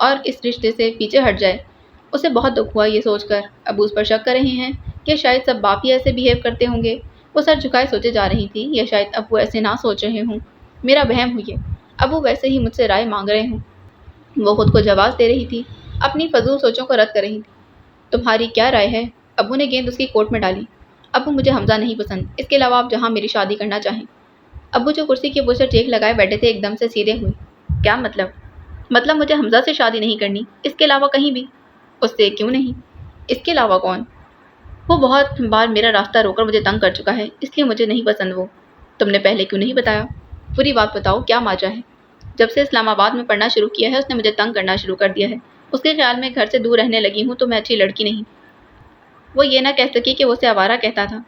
اور اس رشتے سے پیچھے ہٹ جائے۔ اسے بہت دکھ ہوا یہ سوچ کر ابو اس پر شک کر رہے ہیں کہ شاید سب باپ ہی ایسے بیہیو کرتے ہوں گے۔ وہ سر جھکائے سوچے جا رہی تھی یا شاید ابو ایسے نہ سوچ رہے ہوں، میرا وہم ہوئی ہے، ابو ویسے ہی مجھ سے رائے مانگ رہے ہوں۔ وہ خود کو جواز دے رہی تھی، اپنی فضول سوچوں کو رد کر رہی تھی۔ تمہاری کیا رائے ہے؟ ابو نے گیند اس کی کوٹ میں ڈالی۔ ابو مجھے حمزہ نہیں پسند، اس کے علاوہ آپ جہاں میری شادی کرنا چاہیں۔ ابو جو کرسی کے بوجھ سے ٹیک لگائے بیٹھے تھے ایک دم سے سیدھے ہوئے۔ کیا مطلب؟ مطلب مجھے حمزہ سے شادی نہیں کرنی، اس کے علاوہ کہیں بھی؟ اس سے کیوں نہیں؟ اس کے علاوہ کون؟ وہ بہت بار میرا راستہ روک کر مجھے تنگ کر چکا ہے، اس لیے مجھے نہیں پسند وہ۔ تم نے پہلے کیوں نہیں بتایا؟ پوری بات بتاؤ، کیا ماجرا ہے؟ جب سے اسلام آباد میں پڑھنا شروع کیا ہے اس نے مجھے تنگ کرنا شروع کر دیا ہے۔ اس کے خیال میں گھر سے دور رہنے لگی ہوں تو میں اچھی لڑکی نہیں۔ وہ یہ نہ کہہ سکی کہ وہ اسے آوارہ کہتا تھا،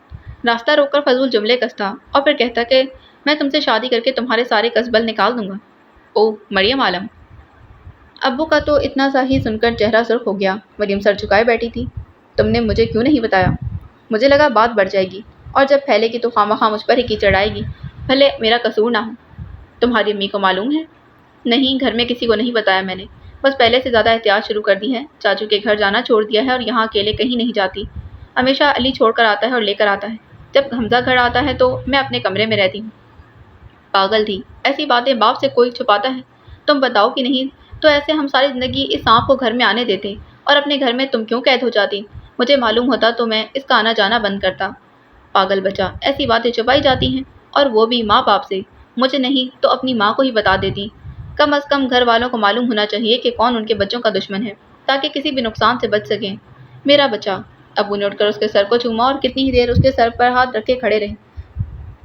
راستہ روک کر فضول جملے کستا اور پھر کہتا کہ میں تم سے شادی کر کے تمہارے سارے قصبل نکال دوں گا۔ اوہ مریم عالم! ابو کا تو اتنا سا ہی سن کر چہرہ سرخ ہو گیا۔ مریم سر جھکائے بیٹھی تھی۔ تم نے مجھے کیوں نہیں بتایا؟ مجھے لگا بات بڑھ جائے گی اور جب پھیلے گی تو خواہ مجھ پر ہی کیچڑ آئے گی، بھلے میرا قصور نہ ہو۔ تمہاری امی کو معلوم ہے؟ نہیں، گھر میں کسی کو نہیں بتایا میں نے، بس پہلے سے زیادہ احتیاط شروع کر دی ہے۔ چاچو کے گھر جانا چھوڑ دیا ہے اور یہاں اکیلے کہیں نہیں جاتی۔ ہمیشہ علی چھوڑ کر آتا ہے اور لے کر آتا ہے۔ جب حمزہ گھر آتا ہے تو میں اپنے کمرے میں رہتی ہوں۔ پاگل تھی، ایسی باتیں باپ سے کوئی چھپاتا ہے؟ تم بتاؤ کہ نہیں تو ایسے ہم ساری زندگی اس سانپ کو گھر میں آنے دیتے اور اپنے گھر میں تم کیوں قید ہو جاتی؟ مجھے معلوم ہوتا تو میں اس کا آنا جانا بند کرتا۔ پاگل بچہ، ایسی باتیں چھپائی جاتی ہیں اور وہ بھی ماں باپ سے۔ مجھے نہیں تو اپنی ماں کو ہی بتا دیتی۔ کم از کم گھر والوں کو معلوم ہونا چاہیے کہ کون ان کے بچوں کا دشمن ہے، تاکہ کسی بھی نقصان سے بچ سکیں۔ میرا بچہ! ابو نے اٹھ کر اس کے سر کو چوما اور کتنی ہی دیر اس کے سر پر ہاتھ رکھے کھڑے رہے۔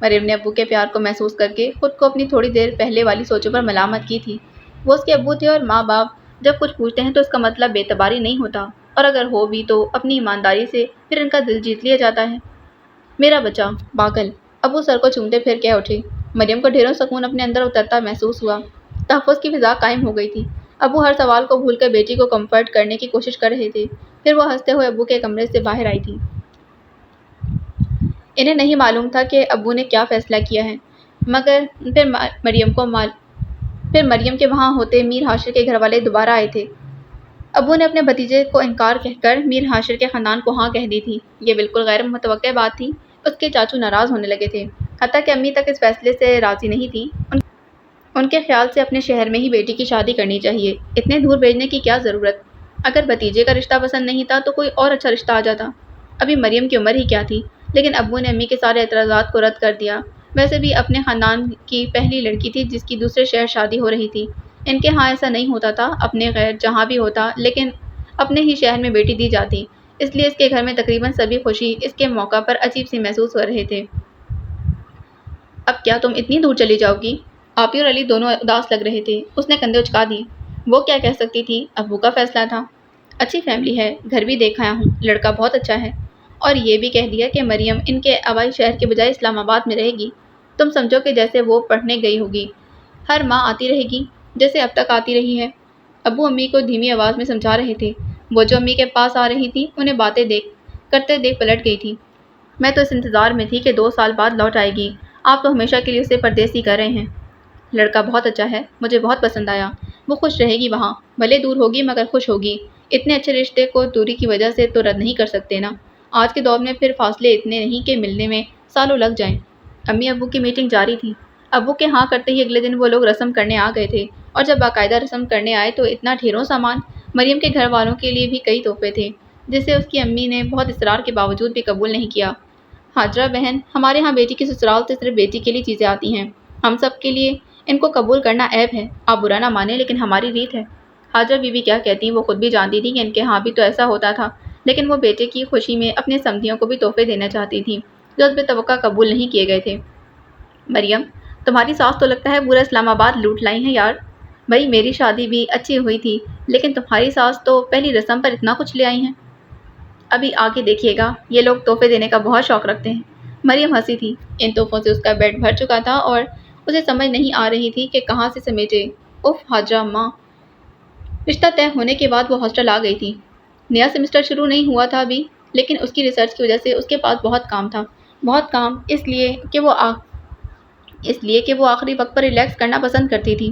مریم نے ابو کے پیار کو محسوس کر کے خود کو اپنی تھوڑی دیر پہلے والی سوچوں پر ملامت کی تھی۔ وہ اس کے ابو تھے اور ماں باپ جب کچھ پوچھتے ہیں تو اس کا مطلب بے اعتباری نہیں ہوتا، اور اگر ہو بھی تو اپنی ایمانداری سے پھر ان کا دل جیت لیا جاتا ہے۔ میرا بچہ! پاگل! ابو سر کو چومتے پھر کہہ اٹھے۔ مریم کو ڈھیروں سکون اپنے اندر اترتا محسوس ہوا۔ تحفظ کی فضا قائم ہو گئی تھی۔ ابو ہر سوال کو بھول کر بیٹی کو کمفرٹ کرنے کی کوشش کر رہے تھے۔ پھر وہ ہنستے ہوئے ابو کے کمرے سے باہر آئی تھی۔ انہیں نہیں معلوم تھا کہ ابو نے کیا فیصلہ کیا ہے، مگر پھر مریم کے وہاں ہوتے میر ہاشر کے گھر والے دوبارہ آئے تھے۔ ابو نے اپنے بھتیجے کو انکار کہہ کر میر ہاشر کے خاندان کو ہاں کہہ دی تھی۔ یہ بالکل غیر متوقع بات تھی۔ اس کے چاچو ناراض ہونے لگے تھے، حتیٰ کہ امی تک اس فیصلے سے راضی نہیں تھی۔ ان کے خیال سے اپنے شہر میں ہی بیٹی کی شادی کرنی چاہیے، اتنے دور بھیجنے کی کیا ضرورت؟ اگر بھتیجے کا رشتہ پسند نہیں تھا تو کوئی اور اچھا رشتہ آ جاتا۔ ابھی مریم کی عمر ہی کیا تھی؟ لیکن ابو نے امی کے سارے اعتراضات کو رد کر دیا۔ ویسے بھی اپنے خاندان کی پہلی لڑکی تھی جس کی دوسرے شہر شادی ہو رہی تھی۔ ان کے ہاں ایسا نہیں ہوتا تھا، اپنے غیر جہاں بھی ہوتا لیکن اپنے ہی شہر میں بیٹی دی جاتی، اس لیے اس کے گھر میں تقریباً سبھی خوشی اس کے موقع پر عجیب سی محسوس ہو رہے تھے۔ اب کیا تم اتنی دور چلی جاؤ گی؟ آپی اور علی دونوں اداس لگ رہے تھے۔ اس نے کندھے اچکا دیے۔ وہ کیا کہہ سکتی تھی؟ ابو کا فیصلہ تھا۔ اچھی فیملی ہے، گھر بھی دیکھ آیا ہوں، لڑکا بہت اچھا ہے، اور یہ بھی کہہ دیا کہ مریم ان کے آبائی شہر کے بجائے اسلام آباد میں رہے گی۔ تم سمجھو کہ جیسے وہ پڑھنے گئی ہوگی، ہر ماہ آتی رہے گی جیسے اب تک آتی رہی ہے۔ ابو امی کو دھیمی آواز میں سمجھا رہے تھے۔ وہ جو امی کے پاس آ رہی تھی انہیں باتیں کرتے دیکھ پلٹ گئی تھی۔ میں تو اس انتظار میں تھی کہ 2 سال بعد لوٹ آئے گی، آپ تو ہمیشہ کے لیے اسے پردیسی کر رہے ہیں۔ لڑکا بہت اچھا ہے، مجھے بہت پسند آیا، وہ خوش رہے گی وہاں، بھلے دور ہوگی مگر خوش ہوگی۔ اتنے اچھے رشتے کو دوری کی وجہ سے تو رد نہیں کر سکتے نا۔ آج کے دور میں پھر فاصلے اتنے نہیں کہ ملنے میں سالوں لگ جائیں۔ امی ابو کی میٹنگ جاری تھی۔ ابو کے ہاں کرتے ہی اگلے دن وہ لوگ رسم کرنے آ گئے تھے، اور جب باقاعدہ رسم کرنے آئے تو اتنا ڈھیروں سامان، مریم کے گھر والوں کے لیے بھی کئی تحفے تھے، جسے اس کی امی نے بہت اصرار کے باوجود بھی قبول نہیں کیا۔ ہاجرہ بہن، ہمارے ہاں بیٹی کی سسرال سے صرف بیٹی کے لیے چیزیں آتی ہیں، ہم سب کے لیے ان کو قبول کرنا عیب ہے۔ آپ برا نہ مانیں لیکن ہماری ریت ہے۔ ہاجرہ بی بی کیا کہتی، وہ خود بھی جانتی تھی کہ ان کے ہاں بھی تو ایسا ہوتا تھا، لیکن وہ بیٹے کی خوشی میں اپنے سمدھیوں کو بھی تحفے دینا چاہتی تھی جو اس بے توقع قبول نہیں کیے گئے تھے۔ مریم، تمہاری ساس تو لگتا ہے پورا اسلام آباد لوٹ لائی ہیں یار۔ بھائی میری شادی بھی اچھی ہوئی تھی، لیکن تمہاری ساس تو پہلی رسم پر اتنا کچھ لے آئی ہیں۔ ابھی آگے دیکھیے گا، یہ لوگ تحفے دینے کا بہت شوق رکھتے ہیں۔ مریم ہنسی تھی۔ ان تحفوں سے اس کا بیڈ بھر چکا تھا اور اسے سمجھ نہیں آ رہی تھی کہ کہاں سے سمیٹے۔ اف ہاجرہ ماں! رشتہ طے ہونے کے بعد وہ ہاسٹل آ گئی تھی۔ نیا سیمسٹر شروع نہیں ہوا تھا ابھی، لیکن اس کی ریسرچ کی وجہ سے اس کے پاس بہت کام تھا۔ بہت کام اس لیے کہ وہ آخری وقت پر ریلیکس کرنا پسند کرتی تھی۔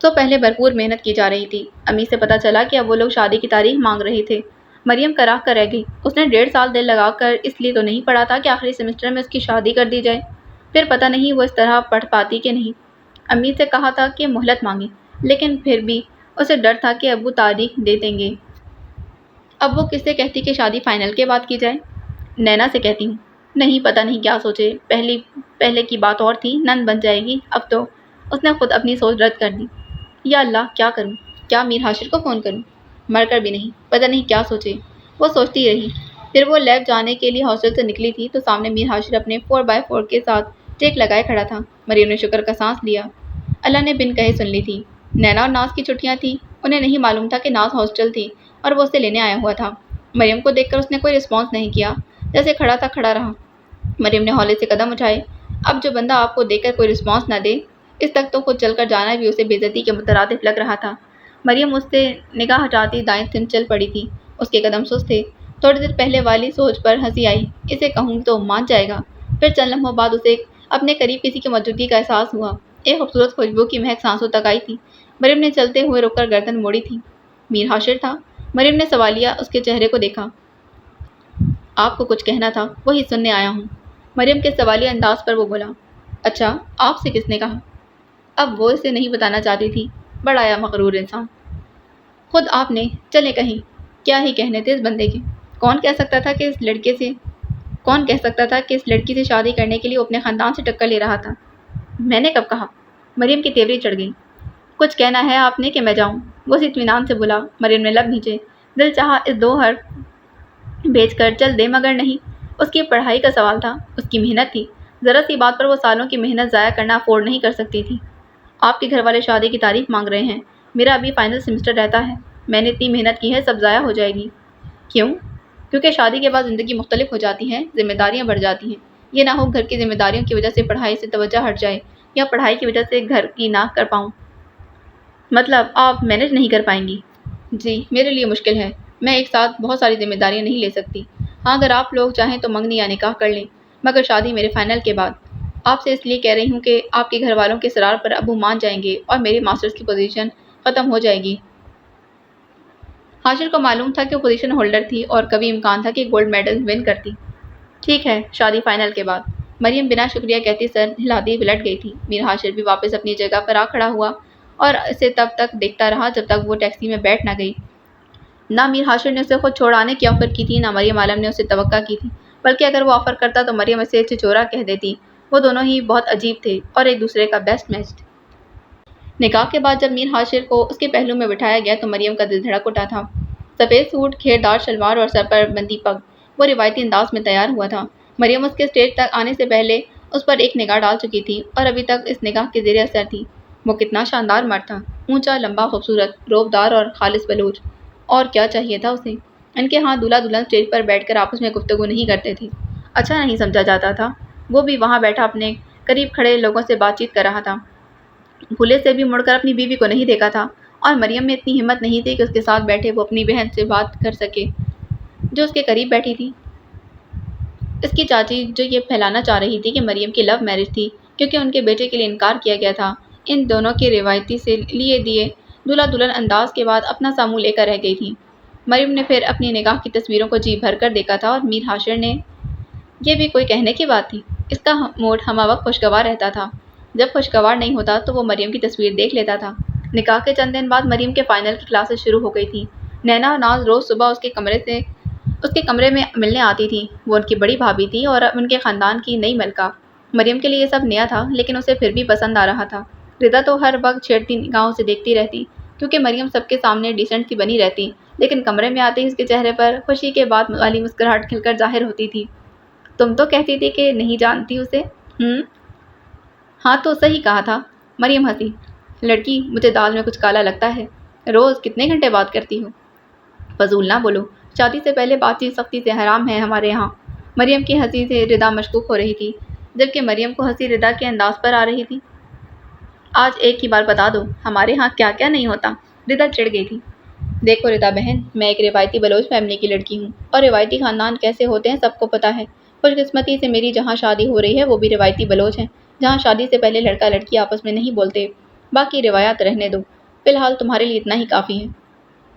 تو پہلے بھرپور محنت کی جا رہی تھی۔ امی سے پتہ چلا کہ اب وہ لوگ شادی کی تاریخ مانگ رہے تھے۔ مریم کراہ کر رہ گئی۔ اس نے 1.5 سال دل لگا کر اس لیے تو نہیں پڑھا تھا کہ آخری سیمسٹر میں اس کی شادی کر دی جائے۔ پھر پتہ نہیں وہ اس طرح پڑھ پاتی کہ نہیں۔ امی سے کہا تھا کہ مہلت مانگے، لیکن پھر بھی اسے ڈر تھا کہ ابو تاریخ دے دیں گے۔ اب وہ کس سے کہتی کہ شادی فائنل کے بعد کی جائے؟ نینا سے کہتی ہوں۔ نہیں، پتہ نہیں کیا سوچے۔ پہلے کی بات اور تھی، نند بن جائے گی۔ اب تو اس نے خود اپنی سوچ رد کر دی۔ یا اللہ، کیا کروں؟ کیا میر حاشر کو فون کروں؟ مر کر بھی نہیں، پتہ نہیں کیا سوچے۔ وہ سوچتی رہی۔ پھر وہ لیب جانے کے لیے ہاسٹل سے نکلی تھی تو سامنے میر حاشر اپنے 4x4 کے ساتھ ٹیک لگائے کھڑا تھا۔ مریم نے شکر کا سانس لیا۔ اللہ نے بن کہے سن لی تھی۔ نینا اور ناز کی چھٹیاں تھیں۔ انہیں نہیں معلوم تھا کہ ناز ہاسٹل تھی اور وہ اسے لینے آیا ہوا تھا۔ مریم کو دیکھ کر اس نے کوئی رسپانس نہیں کیا، جیسے کھڑا تھا کھڑا رہا۔ مریم نے ہولے سے قدم اٹھائے۔ اب جو بندہ آپ کو دیکھ کر کوئی رسپانس نہ دے، اس تک تو خود چل کر جانا بھی اسے بے عزتی کے مترادف لگ رہا تھا۔ مریم اس سے نگاہ ہٹاتی دائیں سمت چل پڑی تھی۔ اس کے قدم سست تھے۔ تھوڑی دیر پہلے والی سوچ پر ہنسی آئی۔ اسے کہوں تو مان جائے گا۔ پھر چند لمحوں بعد اسے اپنے قریب کسی کی موجودگی کا احساس ہوا۔ ایک خوبصورت خوشبو کی مہک سانسوں تک آئی تھی۔ مریم نے چلتے ہوئے رک کر گردن موڑی تھی۔ میر حاشر تھا۔ مریم نے سوالیہ اس کے چہرے کو دیکھا۔ آپ کو کچھ کہنا تھا، وہی سننے آیا ہوں۔ مریم کے سوالیہ انداز پر وہ بولا۔ اچھا، آپ سے کس نے کہا؟ اب وہ اسے نہیں بتانا چاہتی تھی۔ بڑا یا مغرور انسان۔ خود آپ نے۔ چلے کہیں۔ کیا ہی کہنے تھے اس بندے کے۔ کون کہہ سکتا تھا کہ اس لڑکی سے شادی کرنے کے لیے وہ اپنے خاندان سے ٹکر لے رہا تھا؟ میں نے کب کہا؟ مریم کی تیوری چڑھ گئی۔ کچھ کہنا ہے آپ نے کہ میں جاؤں؟ وہ اس اطمینان سے بولا۔ مریم نے لب بھینچے۔ دل چاہا اس 2 حرف بھیج کر چل دے، مگر نہیں۔ اس کی پڑھائی کا سوال تھا، اس کی محنت تھی۔ ذرا سی بات پر وہ سالوں کی محنت ضائع کرنا افورڈ نہیں کر سکتی تھی۔ آپ کے گھر والے شادی کی تاریخ مانگ رہے ہیں۔ میرا ابھی فائنل سیمسٹر رہتا ہے۔ میں نے اتنی محنت کی ہے، سب ضائع ہو جائے گی۔ کیوں؟ کیونکہ شادی کے بعد زندگی مختلف ہو جاتی ہے، ذمہ داریاں بڑھ جاتی ہیں۔ یہ نہ ہو گھر کی ذمہ داریوں کی وجہ سے پڑھائی سے توجہ ہٹ جائے، یا پڑھائی کی وجہ سے گھر کی نہ کر پاؤں۔ مطلب آپ مینج نہیں کر پائیں گی؟ جی، میرے لیے مشکل ہے۔ میں ایک ساتھ بہت ساری ذمہ داریاں نہیں لے سکتی۔ ہاں، اگر آپ لوگ چاہیں تو منگنی یا نکاح کر لیں، مگر شادی میرے فائنل کے بعد۔ آپ سے اس لیے کہہ رہی ہوں کہ آپ کے گھر والوں کے اصرار پر ابو مان جائیں گے اور میری ماسٹرز کی پوزیشن ختم ہو جائے گی۔ حاشر کو معلوم تھا کہ وہ پوزیشن ہولڈر تھی اور کبھی امکان تھا کہ گولڈ میڈل ون کرتی۔ ٹھیک ہے، شادی فائنل کے بعد۔ مریم بنا شکریہ کہتی سر ہلاتی پلٹ گئی تھی۔ میر حاشر بھی واپس اپنی جگہ پر آ کھڑا ہوا اور اسے تب تک دیکھتا رہا جب تک وہ ٹیکسی میں بیٹھ نہ گئی۔ نہ میر حاشر نے اسے خود چھوڑ آنے کی آفر کی تھی، نہ مریم عالم نے اسے توقع کی تھی، بلکہ اگر وہ آفر کرتا تو مریم اسے چچورا کہہ دیتی۔ وہ دونوں ہی بہت عجیب تھے اور ایک دوسرے کا بیسٹ میچ تھے۔ نکاح کے بعد جب میر حاشر کو اس کے پہلو میں بٹھایا گیا تو مریم کا دل دھڑک اٹھا تھا۔ سفید سوٹ، گھیردار شلوار اور سر پر بندی پگ، وہ روایتی انداز میں تیار ہوا تھا۔ مریم اس کے اسٹیج تک آنے سے پہلے اس پر ایک نگاہ ڈال چکی تھی اور ابھی تک اس نگاہ کے زیر اثر تھی۔ وہ کتنا شاندار مرد تھا، اونچا، لمبا، خوبصورت، روبدار اور خالص بلوچ۔ اور کیا چاہیے تھا اسے؟ ان کے ہاں دولہا دلہن اسٹیج پر بیٹھ کر آپس میں گفتگو نہیں کرتے تھے۔ اچھا نہیں سمجھا جاتا تھا۔ وہ بھی وہاں بیٹھا اپنے قریب کھڑے لوگوں سے بات چیت کر رہا تھا۔ بھولے سے بھی مڑ کر اپنی بیوی کو نہیں دیکھا تھا، اور مریم میں اتنی ہمت نہیں تھی کہ اس کے ساتھ بیٹھے وہ اپنی بہن سے بات کر سکے جو اس کے قریب بیٹھی تھی۔ اس کی چاچی جو یہ پھیلانا چاہ رہی تھی کہ مریم کی لو میرج تھی کیونکہ ان کے بیٹے کے لیے انکار کیا گیا تھا، ان دونوں کے روایتی سے لیے دیے دولہا دلہن انداز کے بعد اپنا سا منہ لے کر رہ گئی تھی۔ مریم نے پھر اپنی نگاہ کی تصویروں کو جی بھر کر دیکھا تھا اور میر حاشر نے۔ یہ بھی کوئی کہنے کی بات تھی۔ اس کا موڈ ہمہ وقت خوشگوار رہتا تھا۔ جب خوشگوار نہیں ہوتا تو وہ مریم کی تصویر دیکھ لیتا تھا۔ نکاح کے چند دن بعد مریم کے فائنل کی کلاسز شروع ہو گئی تھیں۔ نینا اور ناز روز صبح اس کے کمرے میں ملنے آتی تھیں۔ وہ ان کی بڑی بھابھی تھی اور ان کے خاندان کی نئی ملکہ۔ مریم کے لیے یہ سب نیا تھا، لیکن اسے پھر بھی پسند آ رہا تھا۔ ردا تو ہر وقت چھیڑتی نگاہوں سے دیکھتی رہتی کیونکہ مریم سب کے سامنے ڈیسنٹ سی بنی رہتی، لیکن کمرے میں آتے ہی اس کے چہرے پر خوشی کے بعد والی مسکراہٹ کھل کر ظاہر ہوتی تھی۔ تم تو کہتی تھی کہ نہیں جانتی اسے؟ ہاں تو صحیح کہا تھا۔ مریم ہنسی۔ لڑکی، مجھے دال میں کچھ کالا لگتا ہے۔ روز کتنے گھنٹے بات کرتی ہو؟ فضول نہ بولو، شادی سے پہلے بات چیت سختی سے حرام ہے ہمارے یہاں۔ مریم کی ہنسی سے ردا مشکوک ہو رہی تھی، جبکہ مریم کو ہنسی ردا کے انداز پر آ رہی تھی۔ آج ایک ہی بار بتا دو، ہمارے ہاں کیا کیا نہیں ہوتا؟ ردا چڑھ گئی تھی۔ دیکھو ردا بہن، میں ایک روایتی بلوچ فیملی کی لڑکی ہوں اور روایتی خاندان کیسے ہوتے ہیں سب کو پتہ ہے۔ خوش قسمتی سے میری جہاں شادی ہو رہی ہے وہ بھی روایتی بلوچ ہیں، جہاں شادی سے پہلے لڑکا لڑکی آپس میں نہیں بولتے باقی روایات رہنے دو، فی الحال تمہارے لیے اتنا ہی کافی ہے۔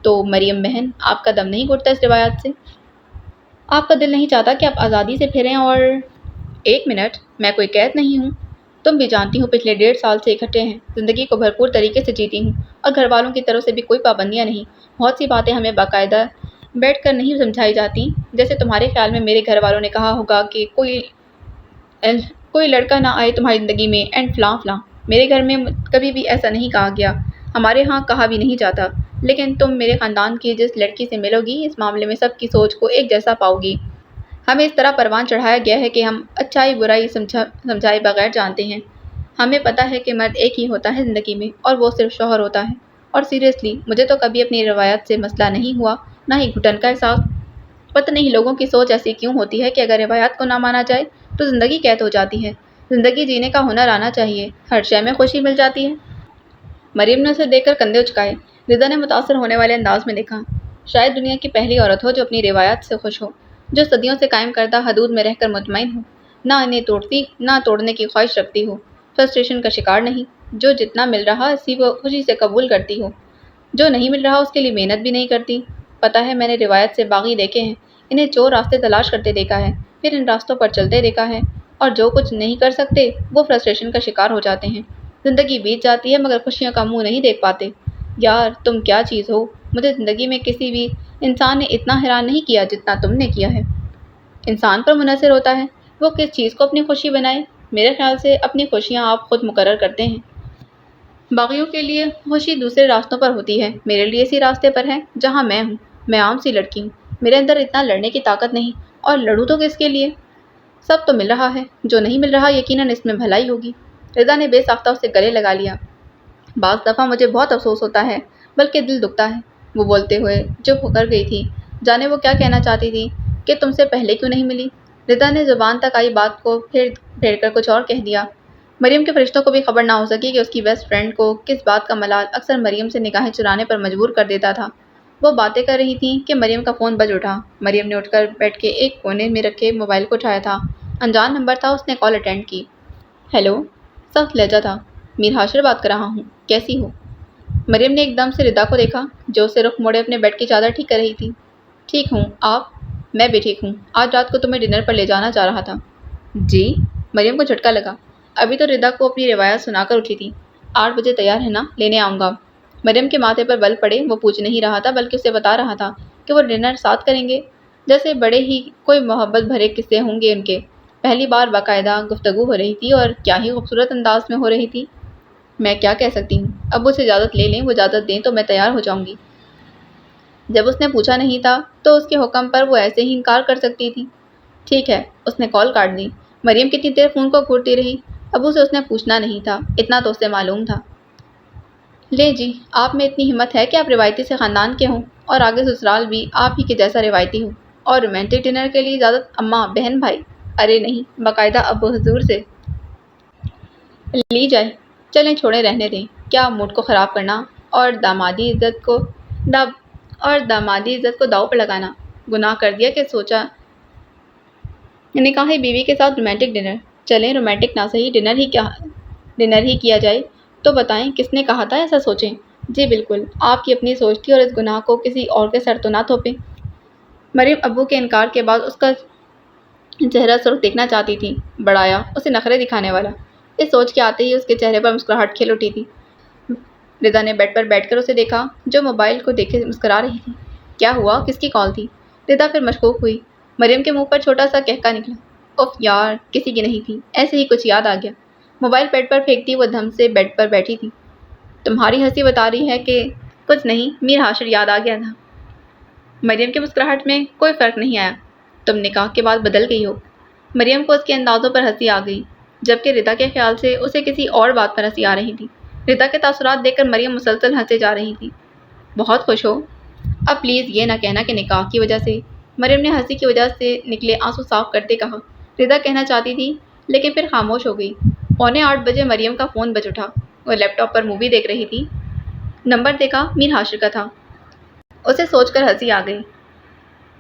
تو مریم بہن، آپ کا دم نہیں گھٹتا اس روایات سے؟ آپ کا دل نہیں چاہتا کہ آپ آزادی سے پھریں اور… ایک منٹ، میں کوئی قید نہیں ہوں۔ تم بھی جانتی ہو پچھلے 1.5 سال سے اکٹھے ہیں، زندگی کو بھرپور طریقے سے جیتی ہوں، اور گھر والوں کی طرف سے بھی کوئی پابندیاں نہیں۔ بہت سی باتیں ہمیں باقاعدہ بیٹھ کر نہیں سمجھائی جاتی، جیسے تمہارے خیال میں میرے گھر والوں نے کہا ہوگا کہ کوئی لڑکا نہ آئے تمہاری زندگی میں اینڈ فلاں فلاں۔ میرے گھر میں کبھی بھی ایسا نہیں کہا گیا، ہمارے ہاں کہا بھی نہیں جاتا۔ لیکن تم میرے خاندان کی جس لڑکی سے ملو گی، اس معاملے میں سب کی سوچ کو ایک جیسا پاؤ گی۔ ہمیں اس طرح پروان چڑھایا گیا ہے کہ ہم اچھائی برائی سمجھائے بغیر جانتے ہیں۔ ہمیں پتہ ہے کہ مرد ایک ہی ہوتا ہے زندگی میں، اور وہ صرف شوہر ہوتا ہے۔ اور سیریسلی، مجھے تو کبھی اپنی روایت سے مسئلہ نہیں ہوا، نہ ہی گھٹن کا احساس۔ پتہ نہیں لوگوں کی سوچ ایسی کیوں ہوتی ہے کہ اگر روایات کو نہ مانا جائے تو زندگی قید ہو جاتی ہے۔ زندگی جینے کا ہنر آنا چاہیے، ہر شے میں خوشی مل جاتی ہے۔ مریم نے اسے دیکھ کر کندھے اچکائے۔ رضا نے متاثر ہونے والے انداز میں دیکھا۔ شاید دنیا کی پہلی عورت ہو جو اپنی روایات سے خوش ہو، جو صدیوں سے قائم کردہ حدود میں رہ کر مطمئن ہو، نہ انہیں توڑتی نہ توڑنے کی خواہش رکھتی ہو، فرسٹریشن کا شکار نہیں، جو جتنا مل رہا اسی کو خوشی سے قبول کرتی ہو، جو نہیں مل رہا اس کے لیے محنت بھی نہیں کرتی۔ پتہ ہے، میں نے روایت سے باغی دیکھے ہیں، انہیں چور راستے تلاش کرتے دیکھا ہے، پھر ان راستوں پر چلتے دیکھا ہے، اور جو کچھ نہیں کر سکتے وہ فرسٹریشن کا شکار ہو جاتے ہیں۔ زندگی بیت جاتی ہے مگر خوشیوں کا منہ نہیں دیکھ پاتے۔ یار تم کیا چیز ہو، مجھے زندگی میں کسی بھی انسان نے اتنا حیران نہیں کیا جتنا تم نے کیا ہے۔ انسان پر منحصر ہوتا ہے وہ کس چیز کو اپنی خوشی بنائے۔ میرے خیال سے اپنی خوشیاں آپ خود مقرر کرتے ہیں۔ باغیوں کے لیے خوشی دوسرے راستوں پر ہوتی ہے، میرے لیے اسی راستے پر ہے جہاں میں ہوں۔ میں عام سی لڑکی ہوں، میرے اندر اتنا لڑنے کی طاقت نہیں، اور لڑوں تو کس کے لیے؟ سب تو مل رہا ہے، جو نہیں مل رہا یقیناً اس میں بھلائی ہوگی۔ رضا نے بے ساختہ اسے گلے لگا لیا۔ بعض دفعہ مجھے بہت افسوس ہوتا ہے، بلکہ دل دکھتا ہے۔ وہ بولتے ہوئے چپ ہو کر گئی تھی، جانے وہ کیا کہنا چاہتی تھی کہ تم سے پہلے کیوں نہیں ملی۔ رضا نے زبان تک آئی بات کو پھیر کر کچھ اور کہہ دیا۔ مریم کے فرشتوں کو بھی خبر نہ ہو سکی کہ اس کی بیسٹ فرینڈ کو کس بات کا ملال اکثر مریم سے نگاہیں چرانے پر مجبور کر دیتا تھا۔ وہ باتیں کر رہی تھیں کہ مریم کا فون بج اٹھا۔ مریم نے اٹھ کر بیٹھ کے ایک کونے میں رکھے موبائل کو اٹھایا تھا۔ انجان نمبر تھا، اس نے کال اٹینڈ کی۔ ہیلو، سخت لہجہ تھا۔ میر ہاشر بات کر رہا ہوں، کیسی ہو؟ مریم نے ایک دم سے ردا کو دیکھا جو اسے رخ موڑے اپنے بیڈ کی چادر ٹھیک کر رہی تھی۔ ٹھیک ہوں، آپ؟ میں بھی ٹھیک ہوں، آج رات کو تمہیں ڈنر پر لے جانا چاہ رہا تھا۔ جی؟ مریم کو جھٹکا لگا، ابھی تو ردا کو اپنی روایت سنا کر اٹھی تھی۔ 8 بجے تیار ہے نا؟ لینے آؤں گا۔ مریم کے ماتھے پر بل پڑے، وہ پوچھ نہیں رہا تھا بلکہ اسے بتا رہا تھا کہ وہ ڈنر ساتھ کریں گے، جیسے بڑے ہی کوئی محبت بھرے قصے ہوں گے ان کے۔ پہلی بار باقاعدہ گفتگو ہو رہی تھی اور کیا ہی خوبصورت انداز میں ہو رہی تھی۔ میں کیا کہہ سکتی ہوں، ابو سے اجازت لے لیں، وہ اجازت دیں تو میں تیار ہو جاؤں گی۔ جب اس نے پوچھا نہیں تھا تو اس کے حکم پر وہ ایسے ہی انکار کر سکتی تھی۔ ٹھیک ہے، اس نے کال کاٹ دی۔ مریم کتنی دیر فون کو گھورتی رہی۔ ابو سے اس نے پوچھنا نہیں تھا، اتنا تو اسے معلوم تھا۔ لے جی، آپ میں اتنی ہمت ہے کہ آپ روایتی سے خاندان کے ہوں، اور آگے سسرال بھی آپ ہی کے جیسا روایتی ہو، اور رومانٹک ڈنر کے لیے اجازت اماں، بہن، بھائی، ارے نہیں، باقاعدہ ابو حضور سے لی جائے۔ چلیں چھوڑیں، رہنے دیں، کیا موڈ کو خراب کرنا اور دامادی عزت کو داؤ پر لگانا۔ گناہ کر دیا کہ سوچا نکاحی بیوی کے ساتھ رومانٹک ڈنر۔ چلیں رومانٹک نہ صحیح ڈنر ہی کیا جائے۔ تو بتائیں کس نے کہا تھا ایسا سوچیں؟ جی بالکل، آپ کی اپنی سوچ تھی، اور اس گناہ کو کسی اور کے سر تو نہ تھوپیں۔ مریم ابو کے انکار کے بعد اس کا چہرہ سرخ دیکھنا چاہتی تھی۔ بڑایا، اسے نخرے دکھانے والا۔ اس سوچ کے آتے ہی اس کے چہرے پر مسکراہٹ کھل اٹھی تھی۔ رضا نے بیڈ پر بیٹھ کر اسے دیکھا جو موبائل کو دیکھے مسکرا رہی تھی۔ کیا ہوا، کس کی کال تھی؟ رضا پھر مشکوک ہوئی۔ مریم کے منہ پر چھوٹا سا قہقہ نکلا۔ اف یار، کسی کی نہیں تھی، ایسے ہی کچھ یاد آ گیا۔ موبائل بیڈ پر پھینکتی وہ دھم سے بیڈ پر بیٹھی تھی۔ تمہاری ہنسی بتا رہی ہے کہ کچھ نہیں، میر ہاشر یاد آ گیا تھا۔ مریم کی مسکراہٹ میں کوئی فرق نہیں آیا۔ تم نکاح کے بعد بدل گئی ہو۔ مریم کو اس کے اندازوں پر ہنسی آ گئی، جبکہ رضا کے خیال سے اسے کسی اور بات پر ہنسی آ رہی تھی۔ رضا کے تاثرات دیکھ کر مریم مسلسل ہنسے جا رہی تھی۔ بہت خوش ہو؟ اب پلیز یہ نہ کہنا کہ نکاح کی وجہ سے۔ مریم نے ہنسی کی وجہ سے نکلے آنسو صاف کرتے کہا۔ رضا کہنا چاہتی تھی لیکن پھر خاموش ہو گئی۔ 7:45 مریم کا فون بج اٹھا۔ وہ لیپ ٹاپ پر مووی دیکھ رہی تھی۔ نمبر دیکھا، میر ہاشر کا تھا۔ اسے سوچ کر ہنسی آ گئی۔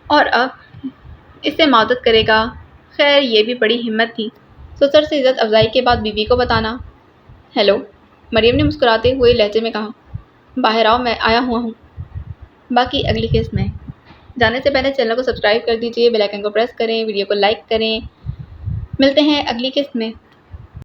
اور اب اس سے معذرت کرے گا؟ خیر یہ بھی بڑی ہمت تھی، سسر سے عزت افزائی کے بعد بیوی کو بتانا۔ ہیلو، مریم نے مسکراتے ہوئے لہجے میں کہا۔ باہر آؤ، میں آیا ہوا ہوں۔ باقی اگلی قسط میں۔ جانے سے پہلے چینل کو سبسکرائب کر دیجیے، بیل آئیکن کو پریس کریں، ویڈیو کو لائک کریں۔ ملتے ہیں اگلی قسط میں۔